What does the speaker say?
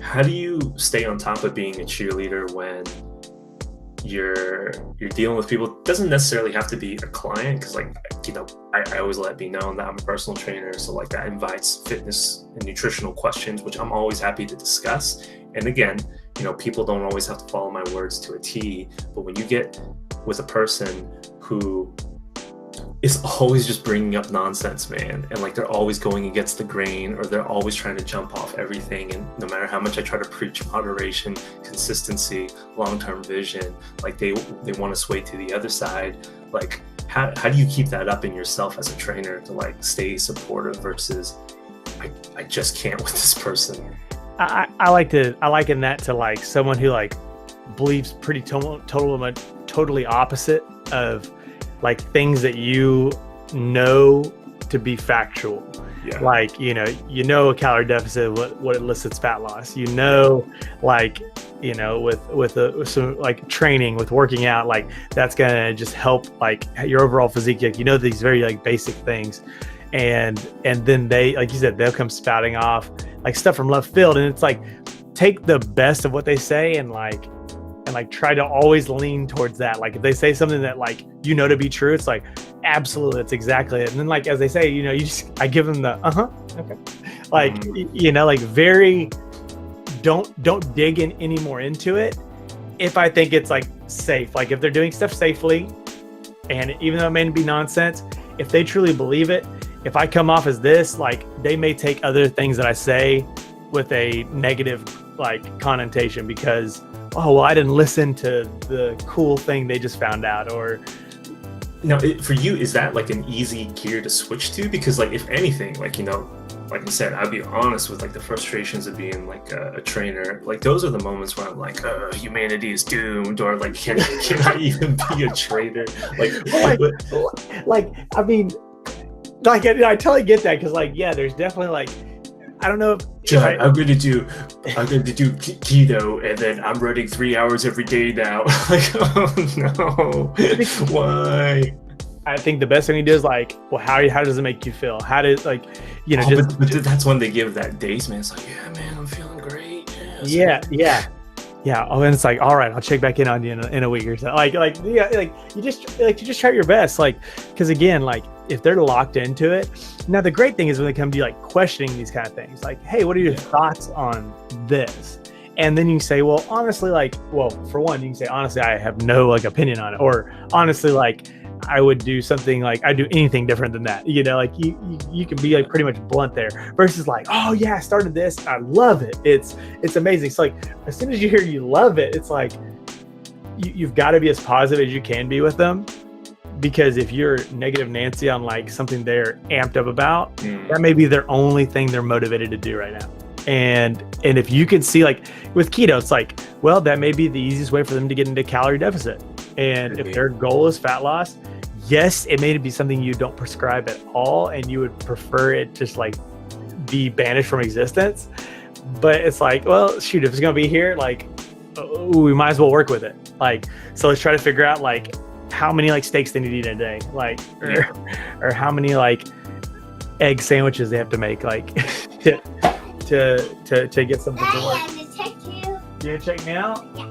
how do you stay on top of being a cheerleader when you're dealing with people? It doesn't necessarily have to be a client, because like, I always let it be known that I'm a personal trainer, so like that invites fitness and nutritional questions, which I'm always happy to discuss. And again, people don't always have to follow my words to a T, but when you get with a person who is always just bringing up nonsense, man, and like they're always going against the grain, or they're always trying to jump off everything, and no matter how much I try to preach moderation, consistency, long-term vision, like they want to sway to the other side. Like how do you keep that up in yourself as a trainer to like stay supportive versus I just can't with this person? I liken that to like someone who like believes pretty totally opposite of like things that you know to be factual. Yeah. Like, a calorie deficit, what elicits fat loss, like, with some like training, with working out, like that's going to just help like your overall physique. Like, these very like basic things. And then they, like you said, they'll come spouting off like stuff from left field. And it's like, take the best of what they say and try to always lean towards that. Like if they say something that like, to be true, it's like, absolutely, that's exactly it. And then like, as they say, I give them the, okay. Like, like very, don't dig in any more into it. If I think it's like safe, like if they're doing stuff safely, and even though it may be nonsense, if they truly believe it, if I come off as this, like they may take other things that I say with a negative like connotation because, oh, well, I didn't listen to the cool thing they just found out. Or now, for you, is that like an easy gear to switch to? Because like, if anything, like, like I said, I'll be honest with like the frustrations of being like a trainer. Like those are the moments where I'm like, humanity is doomed, or like, can I even be a trainer? I mean, like I totally get that, because like, yeah, there's definitely like, I don't know if John, I'm going to do keto, and then I'm running 3 hours every day now. Like, oh no, why? I think the best thing to do is like, well, how does it make you feel? How does like, but that's when they give that days, man. It's like, yeah, man, I'm feeling great. Yeah. Oh, and it's like, all right, I'll check back in on you in a week or so. Like you just try your best, like, because again, like if they're locked into it. Now the great thing is when they come to you like questioning these kind of things, like, hey, what are your thoughts on this? And then you say, well, honestly, for one, you can say, honestly, I have no like opinion on it, or honestly, like I would do something like I do anything different than that. Like you can be like pretty much blunt there, versus like, oh yeah, I started this, I love it, it's amazing. It's like as soon as you hear you love it, it's like you've got to be as positive as you can be with them, because if you're negative Nancy on like something they're amped up about, that may be their only thing they're motivated to do right now. And if you can see, like with keto, it's like, well, that may be the easiest way for them to get into calorie deficit. And if their goal is fat loss, yes, it may be something you don't prescribe at all, and you would prefer it just like be banished from existence. But it's like, well, shoot, if it's gonna be here, like, we might as well work with it. Like, so let's try to figure out like how many like steaks they need to eat in a day, like, or how many like egg sandwiches they have to make, like, to get something to work. I have to check you. You gonna check me out? Yeah.